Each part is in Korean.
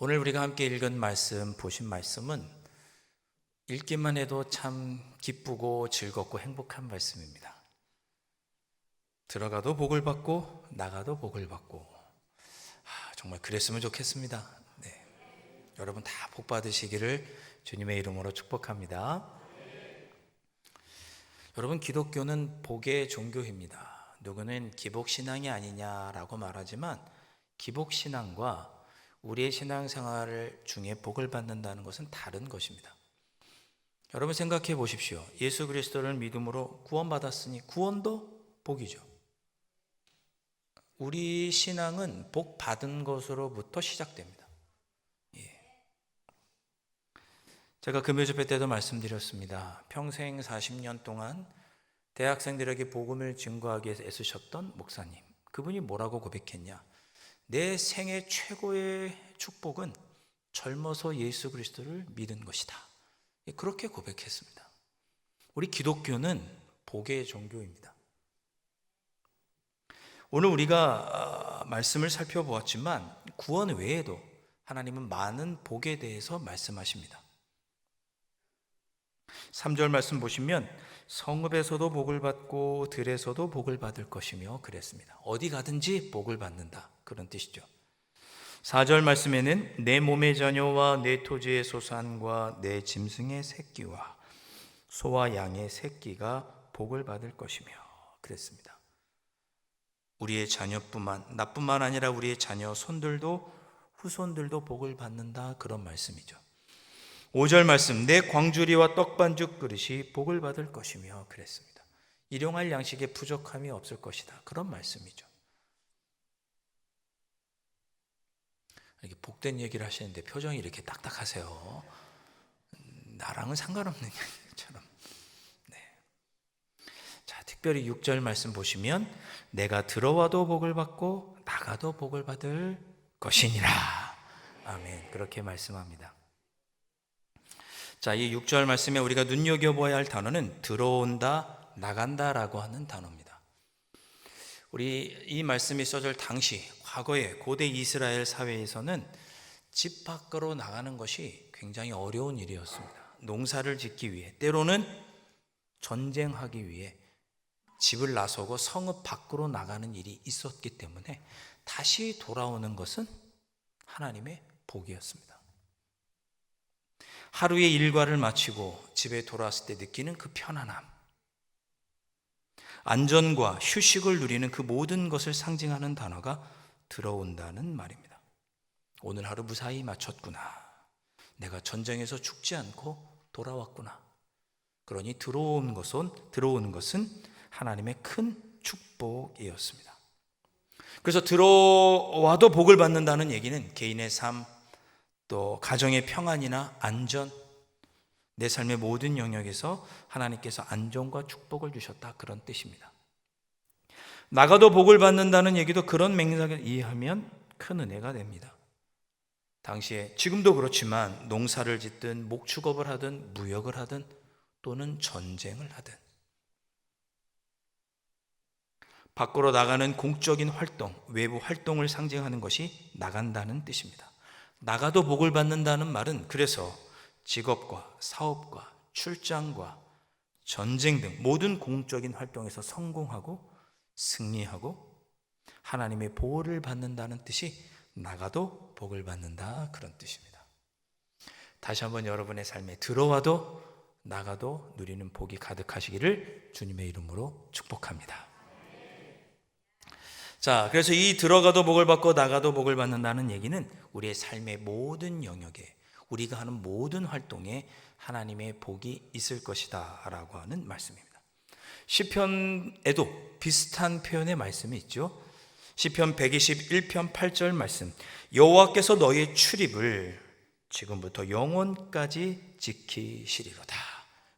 오늘 우리가 함께 읽은 말씀, 보신 말씀은 읽기만 해도 참 기쁘고 즐겁고 행복한 말씀입니다. 들어가도 복을 받고 나가도 복을 받고, 정말 그랬으면 좋겠습니다. 네. 여러분 다 복 받으시기를 주님의 이름으로 축복합니다. 여러분, 기독교는 복의 종교입니다. 누구는 기복신앙이 아니냐라고 말하지만 기복신앙과 우리의 신앙생활 중에 복을 받는다는 것은 다른 것입니다. 여러분 생각해 보십시오. 예수 그리스도를 믿음으로 구원받았으니 구원도 복이죠. 우리 신앙은 복 받은 것으로부터 시작됩니다. 제가 금요집회 때도 말씀드렸습니다. 평생 40년 동안 대학생들에게 복음을 증거하기 위해서 애쓰셨던 목사님, 그분이 뭐라고 고백했냐? 내 생애 최고의 축복은 젊어서 예수 그리스도를 믿은 것이다. 그렇게 고백했습니다. 우리 기독교는 복의 종교입니다. 오늘 우리가 말씀을 살펴보았지만 구원 외에도 하나님은 많은 복에 대해서 말씀하십니다. 3절 말씀 보시면 성읍에서도 복을 받고 들에서도 복을 받을 것이며 그랬습니다. 어디 가든지 복을 받는다, 그런 뜻이죠. 4절 말씀에는 내 몸의 자녀와 내 토지의 소산과 내 짐승의 새끼와 소와 양의 새끼가 복을 받을 것이며 그랬습니다. 우리의 자녀뿐만, 나뿐만 아니라 우리의 자녀, 손들도 후손들도 복을 받는다, 그런 말씀이죠. 5절 말씀, 내 광주리와 떡반죽 그릇이 복을 받을 것이며 그랬습니다. 일용할 양식에 부족함이 없을 것이다, 그런 말씀이죠. 이렇게 복된 얘기를 하시는데 표정이 이렇게 딱딱하세요. 나랑은 상관없는 얘기처럼. 네. 자, 특별히 6절 말씀 보시면 내가 들어와도 복을 받고 나가도 복을 받을 것이니라. 아멘. 그렇게 말씀합니다. 자, 이 6절 말씀에 우리가 눈여겨봐야 할 단어는 들어온다, 나간다라고 하는 단어입니다. 우리 이 말씀이 써질 당시, 과거에 고대 이스라엘 사회에서는 집 밖으로 나가는 것이 굉장히 어려운 일이었습니다. 농사를 짓기 위해, 때로는 전쟁하기 위해 집을 나서고 성읍 밖으로 나가는 일이 있었기 때문에 다시 돌아오는 것은 하나님의 복이었습니다. 하루의 일과를 마치고 집에 돌아왔을 때 느끼는 그 편안함, 안전과 휴식을 누리는 그 모든 것을 상징하는 단어가 들어온다는 말입니다. 오늘 하루 무사히 마쳤구나. 내가 전쟁에서 죽지 않고 돌아왔구나. 그러니 들어오는 것은 하나님의 큰 축복이었습니다. 그래서 들어와도 복을 받는다는 얘기는 개인의 삶, 또 가정의 평안이나 안전, 내 삶의 모든 영역에서 하나님께서 안정과 축복을 주셨다, 그런 뜻입니다. 나가도 복을 받는다는 얘기도 그런 맥락을 이해하면 큰 은혜가 됩니다. 당시에, 지금도 그렇지만 농사를 짓든 목축업을 하든 무역을 하든 또는 전쟁을 하든 밖으로 나가는 공적인 활동, 외부 활동을 상징하는 것이 나간다는 뜻입니다. 나가도 복을 받는다는 말은 그래서 직업과 사업과 출장과 전쟁 등 모든 공적인 활동에서 성공하고 승리하고 하나님의 보호를 받는다는 뜻이 나가도 복을 받는다, 그런 뜻입니다. 다시 한번 여러분의 삶에 들어와도 나가도 누리는 복이 가득하시기를 주님의 이름으로 축복합니다. 자, 그래서 이 들어가도 복을 받고 나가도 복을 받는다는 얘기는 우리의 삶의 모든 영역에, 우리가 하는 모든 활동에 하나님의 복이 있을 것이다 라고 하는 말씀입니다. 시편에도 비슷한 표현의 말씀이 있죠. 시편 121편 8절 말씀, 여호와께서 너의 출입을 지금부터 영원까지 지키시리로다.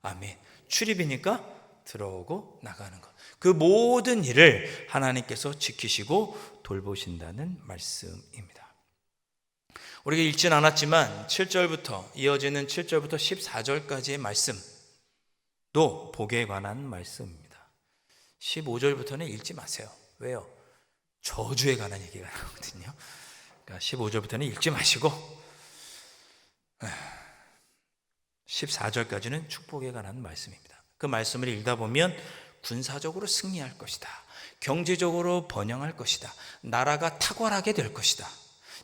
아멘. 출입이니까 들어오고 나가는 것, 그 모든 일을 하나님께서 지키시고 돌보신다는 말씀입니다. 우리가 읽진 않았지만 7절부터 이어지는 7절부터 14절까지의 말씀도 복에 관한 말씀입니다. 15절부터는 읽지 마세요. 왜요? 저주에 관한 얘기가 나오거든요. 그러니까 15절부터는 읽지 마시고 14절까지는 축복에 관한 말씀입니다. 그 말씀을 읽다 보면 군사적으로 승리할 것이다, 경제적으로 번영할 것이다, 나라가 탁월하게 될 것이다,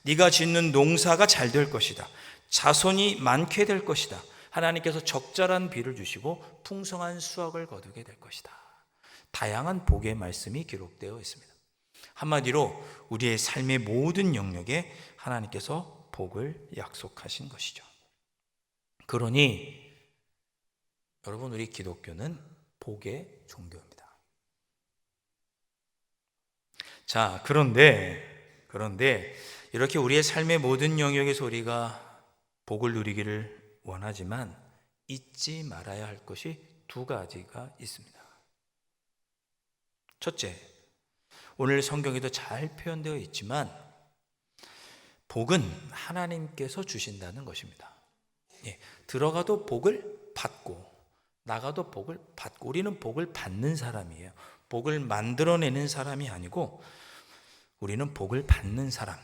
네가 짓는 농사가 잘 될 것이다, 자손이 많게 될 것이다, 하나님께서 적절한 비를 주시고 풍성한 수확을 거두게 될 것이다. 다양한 복의 말씀이 기록되어 있습니다. 한마디로 우리의 삶의 모든 영역에 하나님께서 복을 약속하신 것이죠. 그러니 여러분, 우리 기독교는 복의 종교입니다. 자, 그런데 이렇게 우리의 삶의 모든 영역에서 우리가 복을 누리기를 원하지만 잊지 말아야 할 것이 두 가지가 있습니다. 첫째, 오늘 성경에도 잘 표현되어 있지만 복은 하나님께서 주신다는 것입니다. 들어가도 복을 받고 나가도 복을 받고, 우리는 복을 받는 사람이에요. 복을 만들어내는 사람이 아니고 우리는 복을 받는 사람,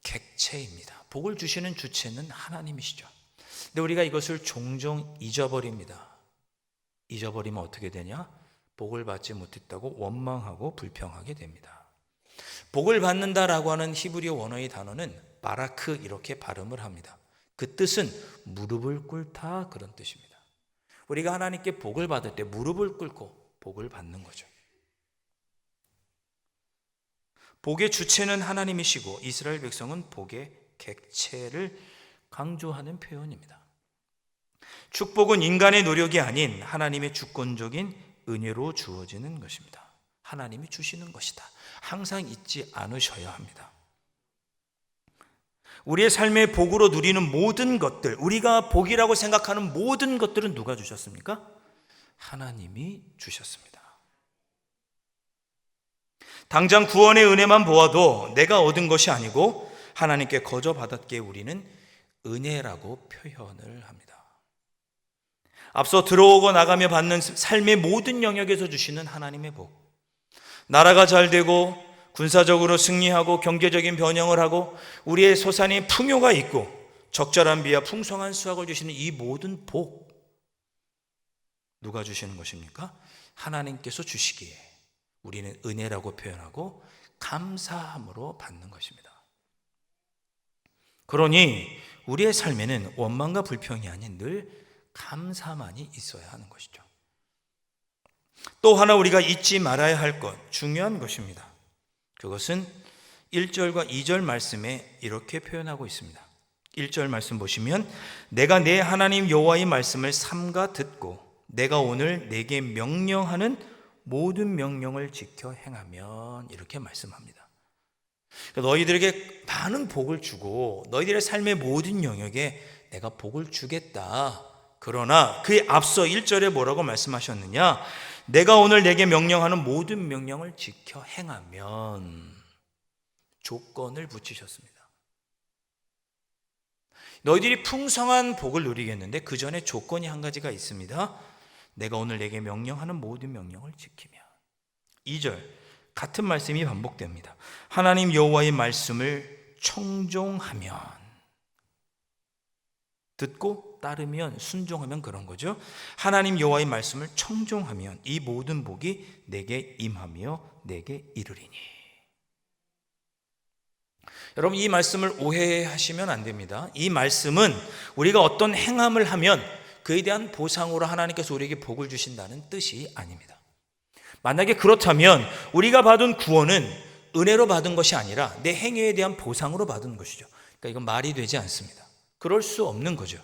객체입니다. 복을 주시는 주체는 하나님이시죠. 근데 우리가 이것을 종종 잊어버립니다. 잊어버리면 어떻게 되냐? 복을 받지 못했다고 원망하고 불평하게 됩니다. 복을 받는다라고 하는 히브리어 원어의 단어는 바라크, 이렇게 발음을 합니다. 그 뜻은 무릎을 꿇다, 그런 뜻입니다. 우리가 하나님께 복을 받을 때 무릎을 꿇고 복을 받는 거죠. 복의 주체는 하나님이시고 이스라엘 백성은 복의 객체를 강조하는 표현입니다. 축복은 인간의 노력이 아닌 하나님의 주권적인 은혜로 주어지는 것입니다. 하나님이 주시는 것이다. 항상 잊지 않으셔야 합니다. 우리의 삶의 복으로 누리는 모든 것들, 우리가 복이라고 생각하는 모든 것들은 누가 주셨습니까? 하나님이 주셨습니다. 당장 구원의 은혜만 보아도 내가 얻은 것이 아니고 하나님께 거저 받았기에 우리는 은혜라고 표현을 합니다. 앞서 들어오고 나가며 받는 삶의 모든 영역에서 주시는 하나님의 복, 나라가 잘 되고 군사적으로 승리하고 경제적인 변형을 하고 우리의 소산이 풍요가 있고 적절한 비와 풍성한 수확을 주시는 이 모든 복, 누가 주시는 것입니까? 하나님께서 주시기에 우리는 은혜라고 표현하고 감사함으로 받는 것입니다. 그러니 우리의 삶에는 원망과 불평이 아닌 늘 감사만이 있어야 하는 것이죠. 또 하나 우리가 잊지 말아야 할 것, 중요한 것입니다. 그것은 1절과 2절 말씀에 이렇게 표현하고 있습니다. 1절 말씀 보시면 내가 내 하나님 여호와의 말씀을 삼가 듣고 내가 오늘 내게 명령하는 모든 명령을 지켜 행하면, 이렇게 말씀합니다. 너희들에게 많은 복을 주고 너희들의 삶의 모든 영역에 내가 복을 주겠다. 그러나 그에 앞서 1절에 뭐라고 말씀하셨느냐? 내가 오늘 내게 명령하는 모든 명령을 지켜 행하면, 조건을 붙이셨습니다. 너희들이 풍성한 복을 누리겠는데 그 전에 조건이 한 가지가 있습니다. 내가 오늘 내게 명령하는 모든 명령을 지키면. 2절 같은 말씀이 반복됩니다. 하나님 여호와의 말씀을 청종하면, 듣고 따르면, 순종하면 그런 거죠. 하나님 여호와의 말씀을 청종하면 이 모든 복이 내게 임하며 내게 이르리니. 여러분, 이 말씀을 오해하시면 안 됩니다. 이 말씀은 우리가 어떤 행함을 하면 그에 대한 보상으로 하나님께서 우리에게 복을 주신다는 뜻이 아닙니다. 만약에 그렇다면 우리가 받은 구원은 은혜로 받은 것이 아니라 내 행위에 대한 보상으로 받은 것이죠. 그러니까 이건 말이 되지 않습니다. 그럴 수 없는 거죠.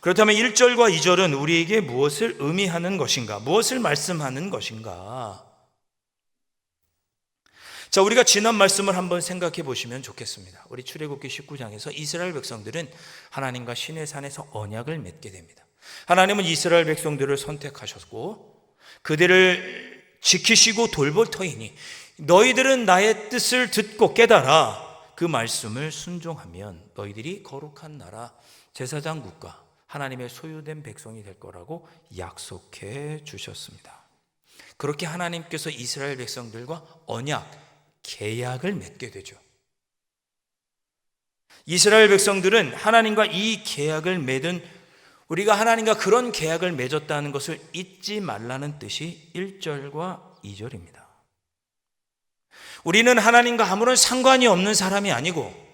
그렇다면 1절과 2절은 우리에게 무엇을 의미하는 것인가? 무엇을 말씀하는 것인가? 자, 우리가 지난 말씀을 한번 생각해 보시면 좋겠습니다. 우리 출애굽기 19장에서 이스라엘 백성들은 하나님과 시내산에서 언약을 맺게 됩니다. 하나님은 이스라엘 백성들을 선택하셨고 그들을 지키시고 돌볼 터이니 너희들은 나의 뜻을 듣고 깨달아 그 말씀을 순종하면 너희들이 거룩한 나라, 제사장 국가, 하나님의 소유된 백성이 될 거라고 약속해 주셨습니다. 그렇게 하나님께서 이스라엘 백성들과 언약, 계약을 맺게 되죠. 이스라엘 백성들은 하나님과 이 계약을 맺은 우리가 하나님과 그런 계약을 맺었다는 것을 잊지 말라는 뜻이 1절과 2절입니다. 우리는 하나님과 아무런 상관이 없는 사람이 아니고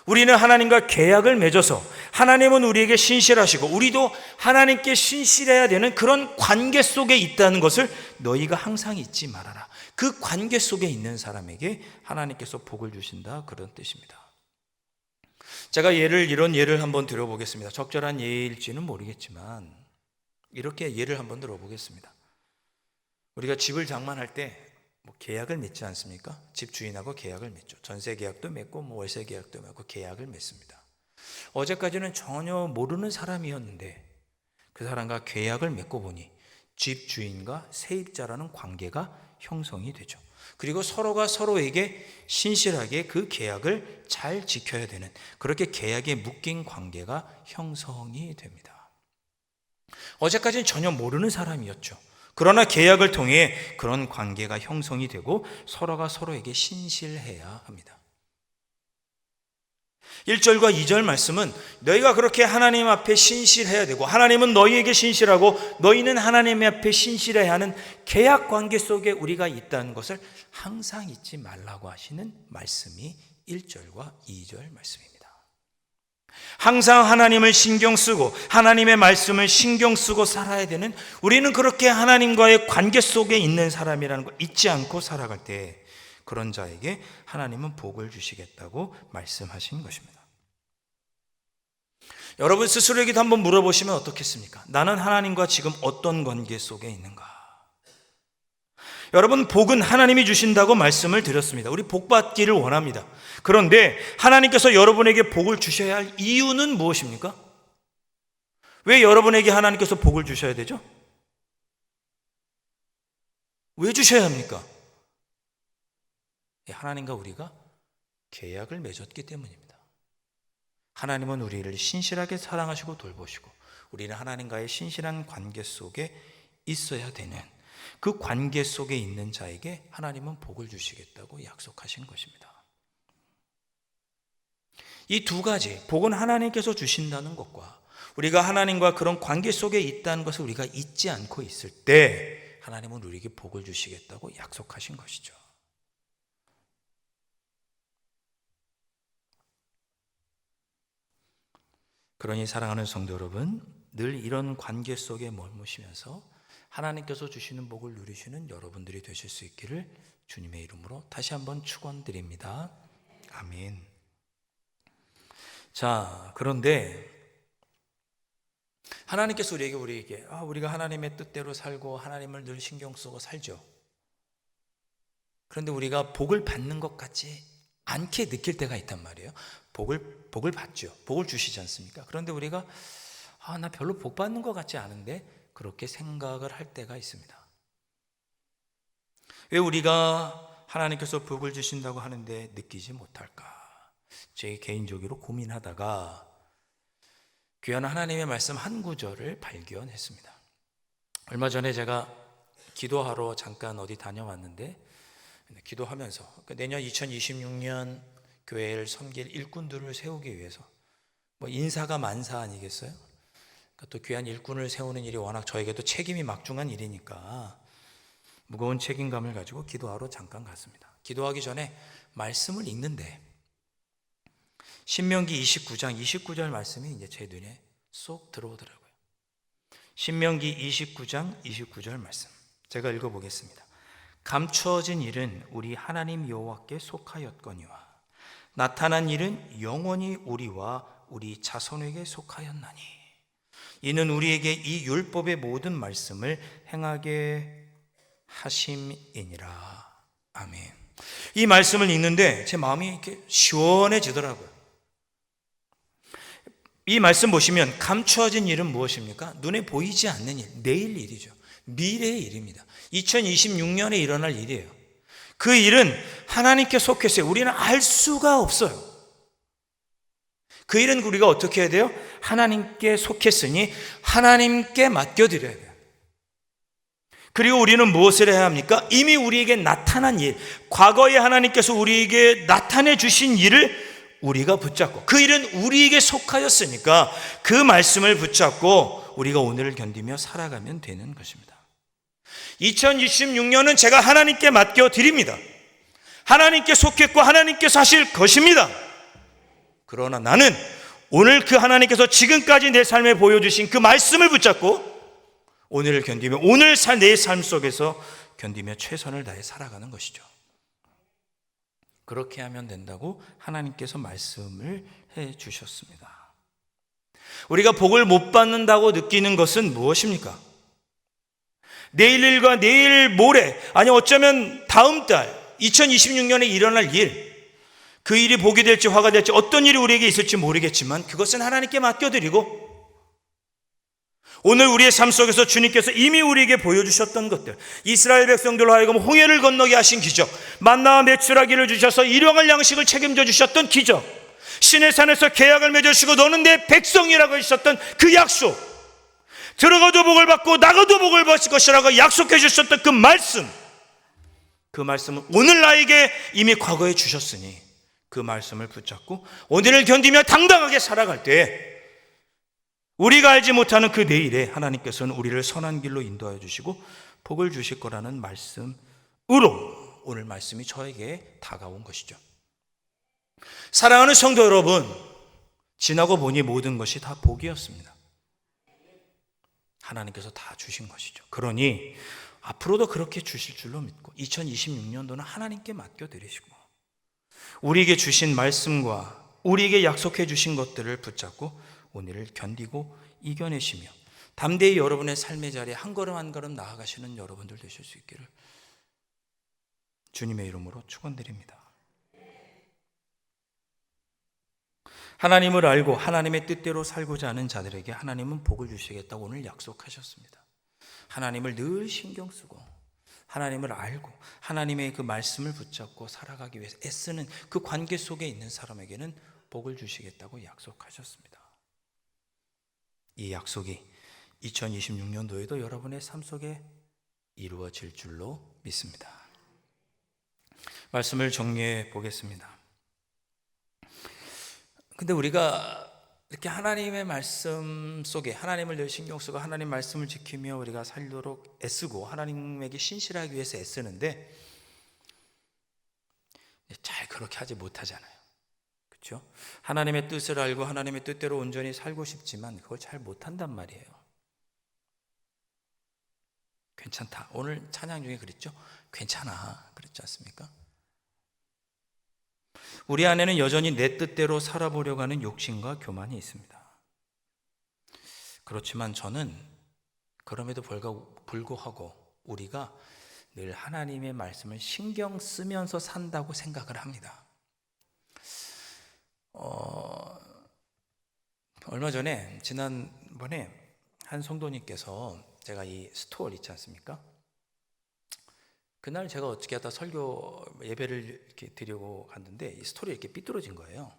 우리는 하나님과 계약을 맺어서 하나님은 우리에게 신실하시고 우리도 하나님께 신실해야 되는 그런 관계 속에 있다는 것을 너희가 항상 잊지 말아라. 그 관계 속에 있는 사람에게 하나님께서 복을 주신다, 그런 뜻입니다. 제가 이런 예를 한번 들어보겠습니다. 적절한 예일지는 모르겠지만 이렇게 예를 한번 들어보겠습니다. 우리가 집을 장만할 때 계약을 맺지 않습니까? 집 주인하고 계약을 맺죠. 전세 계약도 맺고 월세 계약도 맺고 계약을 맺습니다. 어제까지는 전혀 모르는 사람이었는데 그 사람과 계약을 맺고 보니 집 주인과 세입자라는 관계가 형성이 되죠. 그리고 서로가 서로에게 신실하게 그 계약을 잘 지켜야 되는, 그렇게 계약에 묶인 관계가 형성이 됩니다. 어제까지는 전혀 모르는 사람이었죠. 그러나 계약을 통해 그런 관계가 형성이 되고 서로가 서로에게 신실해야 합니다. 1절과 2절 말씀은 너희가 그렇게 하나님 앞에 신실해야 되고 하나님은 너희에게 신실하고 너희는 하나님 앞에 신실해야 하는 계약 관계 속에 우리가 있다는 것을 항상 잊지 말라고 하시는 말씀이 1절과 2절 말씀입니다. 항상 하나님을 신경 쓰고 하나님의 말씀을 신경 쓰고 살아야 되는, 우리는 그렇게 하나님과의 관계 속에 있는 사람이라는 걸 잊지 않고 살아갈 때 그런 자에게 하나님은 복을 주시겠다고 말씀하신 것입니다. 여러분 스스로에게도 한번 물어보시면 어떻겠습니까? 나는 하나님과 지금 어떤 관계 속에 있는가? 여러분, 복은 하나님이 주신다고 말씀을 드렸습니다. 우리 복 받기를 원합니다. 그런데 하나님께서 여러분에게 복을 주셔야 할 이유는 무엇입니까? 왜 여러분에게 하나님께서 복을 주셔야 되죠? 왜 주셔야 합니까? 하나님과 우리가 계약을 맺었기 때문입니다. 하나님은 우리를 신실하게 사랑하시고 돌보시고 우리는 하나님과의 신실한 관계 속에 있어야 되는, 그 관계 속에 있는 자에게 하나님은 복을 주시겠다고 약속하신 것입니다. 이 두 가지, 복은 하나님께서 주신다는 것과 우리가 하나님과 그런 관계 속에 있다는 것을 우리가 잊지 않고 있을 때 하나님은 우리에게 복을 주시겠다고 약속하신 것이죠. 그러니 사랑하는 성도 여러분, 늘 이런 관계 속에 머무시면서 하나님께서 주시는 복을 누리시는 여러분들이 되실 수 있기를 주님의 이름으로 다시 한번 축원드립니다. 아멘. 자, 그런데 하나님께서 우리에게 우리가 하나님의 뜻대로 살고 하나님을 늘 신경 쓰고 살죠. 그런데 우리가 복을 받는 것 같지 않게 느낄 때가 있단 말이에요. 복을 받죠. 복을 주시지 않습니까? 그런데 우리가 나 별로 복 받는 것 같지 않은데 그렇게 생각을 할 때가 있습니다. 왜 우리가 하나님께서 복을 주신다고 하는데 느끼지 못할까? 제 개인적으로 고민하다가 귀한 하나님의 말씀 한 구절을 발견했습니다. 얼마 전에 제가 기도하러 잠깐 어디 다녀왔는데 기도하면서 내년 2026년 교회를 섬길 일꾼들을 세우기 위해서 인사가 만사 아니겠어요? 또 귀한 일꾼을 세우는 일이 워낙 저에게도 책임이 막중한 일이니까 무거운 책임감을 가지고 기도하러 잠깐 갔습니다. 기도하기 전에 말씀을 읽는데 신명기 29장 29절 말씀이 이제 제 눈에 쏙 들어오더라고요. 신명기 29장 29절 말씀 제가 읽어보겠습니다. 감추어진 일은 우리 하나님 여호와께 속하였거니와 나타난 일은 영원히 우리와 우리 자손에게 속하였나니 이는 우리에게 이 율법의 모든 말씀을 행하게 하심이니라. 아멘. 이 말씀을 읽는데 제 마음이 이렇게 시원해지더라고요. 이 말씀 보시면 감추어진 일은 무엇입니까? 눈에 보이지 않는 일, 내일 일이죠. 미래의 일입니다. 2026년에 일어날 일이에요. 그 일은 하나님께 속했어요. 우리는 알 수가 없어요. 그 일은 우리가 어떻게 해야 돼요? 하나님께 속했으니 하나님께 맡겨드려야 돼요. 그리고 우리는 무엇을 해야 합니까? 이미 우리에게 나타난 일, 과거에 하나님께서 우리에게 나타내 주신 일을 우리가 붙잡고, 그 일은 우리에게 속하였으니까 그 말씀을 붙잡고 우리가 오늘을 견디며 살아가면 되는 것입니다. 2026년은 제가 하나님께 맡겨드립니다. 하나님께 속했고 하나님께서 하실 것입니다. 그러나 나는 오늘 그 하나님께서 지금까지 내 삶에 보여주신 그 말씀을 붙잡고 오늘을 견디며 오늘 내 삶 속에서 견디며 최선을 다해 살아가는 것이죠. 그렇게 하면 된다고 하나님께서 말씀을 해 주셨습니다. 우리가 복을 못 받는다고 느끼는 것은 무엇입니까? 내일 일과 내일 모레, 아니 어쩌면 다음 달 2026년에 일어날 일, 그 일이 복이 될지 화가 될지 어떤 일이 우리에게 있을지 모르겠지만 그것은 하나님께 맡겨드리고 오늘 우리의 삶 속에서 주님께서 이미 우리에게 보여주셨던 것들, 이스라엘 백성들로 하여금 홍해를 건너게 하신 기적, 만나와 메추라기를 주셔서 일용할 양식을 책임져 주셨던 기적, 신의 산에서 계약을 맺으시고 너는 내 백성이라고 하셨던 그 약속, 들어가도 복을 받고 나가도 복을 받을 것이라고 약속해 주셨던 그 말씀, 그 말씀은 오늘 나에게 이미 과거에 주셨으니 그 말씀을 붙잡고 오늘을 견디며 당당하게 살아갈 때 우리가 알지 못하는 그 내일에 하나님께서는 우리를 선한 길로 인도하여 주시고 복을 주실 거라는 말씀으로 오늘 말씀이 저에게 다가온 것이죠. 사랑하는 성도 여러분, 지나고 보니 모든 것이 다 복이었습니다. 하나님께서 다 주신 것이죠. 그러니 앞으로도 그렇게 주실 줄로 믿고 2026년도는 하나님께 맡겨드리시고 우리에게 주신 말씀과 우리에게 약속해 주신 것들을 붙잡고 오늘을 견디고 이겨내시며 담대히 여러분의 삶의 자리에 한 걸음 한 걸음 나아가시는 여러분들 되실 수 있기를 주님의 이름으로 축원드립니다. 하나님을 알고 하나님의 뜻대로 살고자 하는 자들에게 하나님은 복을 주시겠다고 오늘 약속하셨습니다. 하나님을 늘 신경 쓰고 하나님을 알고 하나님의 그 말씀을 붙잡고 살아가기 위해서 애쓰는 그 관계 속에 있는 사람에게는 복을 주시겠다고 약속하셨습니다. 이 약속이 2026년도에도 여러분의 삶 속에 이루어질 줄로 믿습니다. 말씀을 정리해 보겠습니다. 근데 우리가 이렇게 하나님의 말씀 속에 하나님을 늘 신경 쓰고 하나님 말씀을 지키며 우리가 살도록 애쓰고 하나님에게 신실하기 위해서 애쓰는데 잘 그렇게 하지 못하잖아요. 그렇죠? 하나님의 뜻을 알고 하나님의 뜻대로 온전히 살고 싶지만 그걸 잘 못한단 말이에요. 괜찮다. 오늘 찬양 중에 그랬죠? 괜찮아. 그랬지 않습니까? 우리 안에는 여전히 내 뜻대로 살아보려고 하는 욕심과 교만이 있습니다. 그렇지만 저는 그럼에도 불구하고 우리가 늘 하나님의 말씀을 신경 쓰면서 산다고 생각을 합니다. 얼마 전에 지난번에 한 성도님께서 제가 이 스토어 있지 않습니까? 그날 제가 어떻게 하다 설교 예배를 이렇게 드리고 갔는데 이 스토리 이렇게 삐뚤어진 거예요.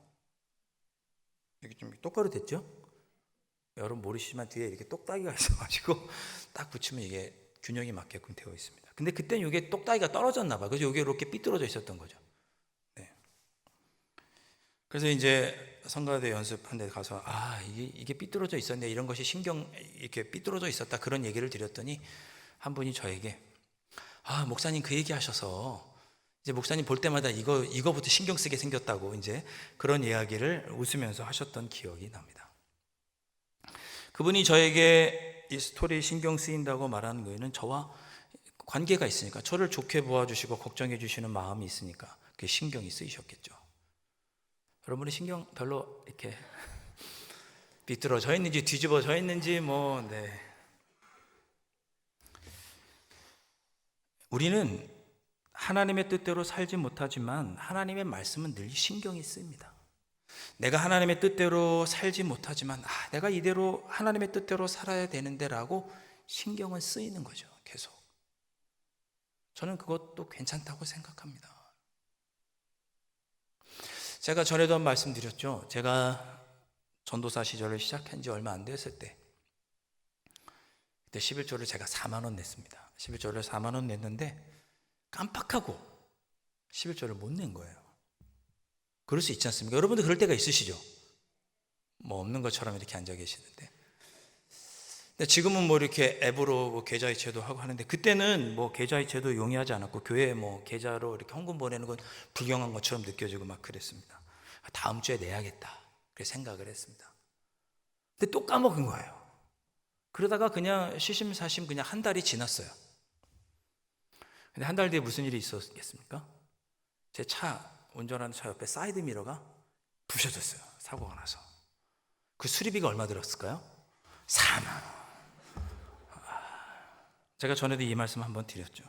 이게 좀 똑바로 됐죠? 여러분 모르시지만 뒤에 이렇게 똑딱이가 있어가지고 딱 붙이면 이게 균형이 맞게끔 되어 있습니다. 근데 그때는 이게 똑딱이가 떨어졌나 봐요. 그래서 이게 이렇게 삐뚤어져 있었던 거죠. 네. 그래서 이제 성가대 연습한 데 가서 이게 삐뚤어져 있었네, 이런 것이 신경 이렇게 삐뚤어져 있었다, 그런 얘기를 드렸더니 한 분이 저에게 목사님 그 얘기 하셔서 이제 목사님 볼 때마다 이거부터 신경 쓰게 생겼다고 이제 그런 이야기를 웃으면서 하셨던 기억이 납니다. 그분이 저에게 이 스토리 신경 쓰인다고 말하는 거에는 저와 관계가 있으니까 저를 좋게 보아주시고 걱정해 주시는 마음이 있으니까 그게 신경이 쓰이셨겠죠. 여러분의 신경 별로 이렇게 삐뚤어져 있는지 뒤집어져 있는지 네. 우리는 하나님의 뜻대로 살지 못하지만 하나님의 말씀은 늘 신경이 쓰입니다. 내가 하나님의 뜻대로 살지 못하지만 내가 이대로 하나님의 뜻대로 살아야 되는데 라고 신경은 쓰이는 거죠. 계속. 저는 그것도 괜찮다고 생각합니다. 제가 전에도 말씀드렸죠. 제가 전도사 시절을 시작한 지 얼마 안 됐을 때 그때 11조를 제가 4만 원 냈습니다. 11조를 4만 원 냈는데 깜빡하고 11조를 못 낸 거예요. 그럴 수 있지 않습니까? 여러분도 그럴 때가 있으시죠? 뭐 없는 것처럼 이렇게 앉아 계시는데. 근데 지금은 뭐 이렇게 앱으로 뭐 계좌이체도 하고 하는데, 그때는 뭐 계좌이체도 용이하지 않았고 교회에 뭐 계좌로 이렇게 헌금 보내는 건 불경한 것처럼 느껴지고 막 그랬습니다. 다음 주에 내야겠다, 그렇게 생각을 했습니다. 근데 또 까먹은 거예요. 그러다가 그냥 시심사심 그냥 한 달이 지났어요. 근데 한 달 뒤에 무슨 일이 있었겠습니까? 제 차, 운전하는 차 옆에 사이드 미러가 부셔졌어요. 사고가 나서. 그 수리비가 얼마 들었을까요? 4만 원. 제가 전에도 이 말씀 한번 드렸죠.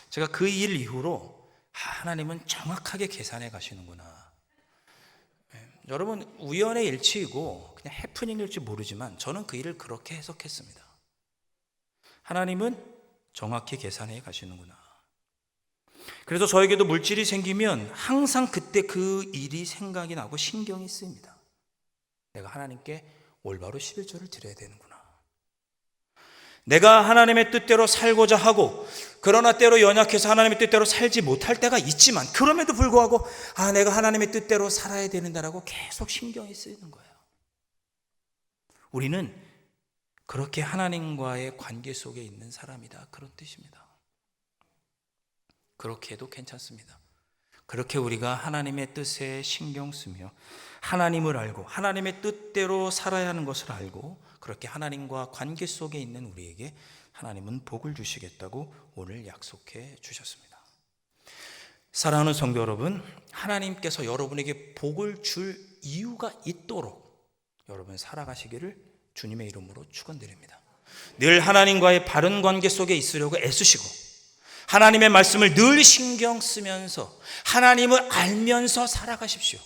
제가 그 일 이후로 하나님은 정확하게 계산해 가시는구나. 여러분, 우연의 일치이고 그냥 해프닝일지 모르지만 저는 그 일을 그렇게 해석했습니다. 하나님은 정확히 계산해 가시는구나. 그래서 저에게도 물질이 생기면 항상 그때 그 일이 생각이 나고 신경이 쓰입니다. 내가 하나님께 올바로 11조를 드려야 되는구나. 내가 하나님의 뜻대로 살고자 하고, 그러나 때로 연약해서 하나님의 뜻대로 살지 못할 때가 있지만, 그럼에도 불구하고 내가 하나님의 뜻대로 살아야 되는다라고 계속 신경이 쓰이는 거예요. 우리는 그렇게 하나님과의 관계 속에 있는 사람이다, 그런 뜻입니다. 그렇게 해도 괜찮습니다. 그렇게 우리가 하나님의 뜻에 신경 쓰며 하나님을 알고 하나님의 뜻대로 살아야 하는 것을 알고, 그렇게 하나님과 관계 속에 있는 우리에게 하나님은 복을 주시겠다고 오늘 약속해 주셨습니다. 사랑하는 성도 여러분, 하나님께서 여러분에게 복을 줄 이유가 있도록 여러분 살아가시기를 주님의 이름으로 축원드립니다. 늘 하나님과의 바른 관계 속에 있으려고 애쓰시고, 하나님의 말씀을 늘 신경 쓰면서 하나님을 알면서 살아가십시오.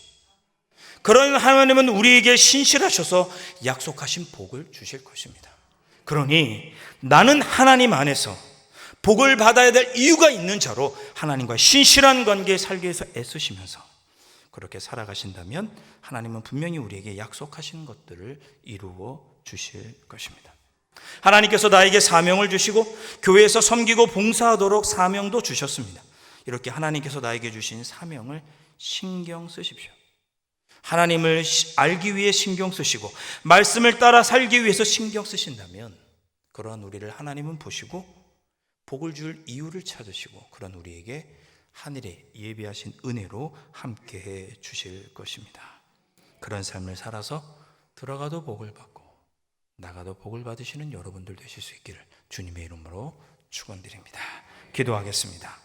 그런 하나님은 우리에게 신실하셔서 약속하신 복을 주실 것입니다. 그러니 나는 하나님 안에서 복을 받아야 될 이유가 있는 자로 하나님과 신실한 관계에 살기 위해서 애쓰시면서 그렇게 살아가신다면 하나님은 분명히 우리에게 약속하신 것들을 이루어 주실 것입니다. 하나님께서 나에게 사명을 주시고 교회에서 섬기고 봉사하도록 사명도 주셨습니다. 이렇게 하나님께서 나에게 주신 사명을 신경 쓰십시오. 하나님을 알기 위해 신경 쓰시고 말씀을 따라 살기 위해서 신경 쓰신다면, 그러한 우리를 하나님은 보시고 복을 줄 이유를 찾으시고 그런 우리에게 하늘에 예비하신 은혜로 함께해 주실 것입니다. 그런 삶을 살아서 들어가도 복을 받고 나가도 복을 받으시는 여러분들 되실 수 있기를 주님의 이름으로 축원드립니다. 기도하겠습니다.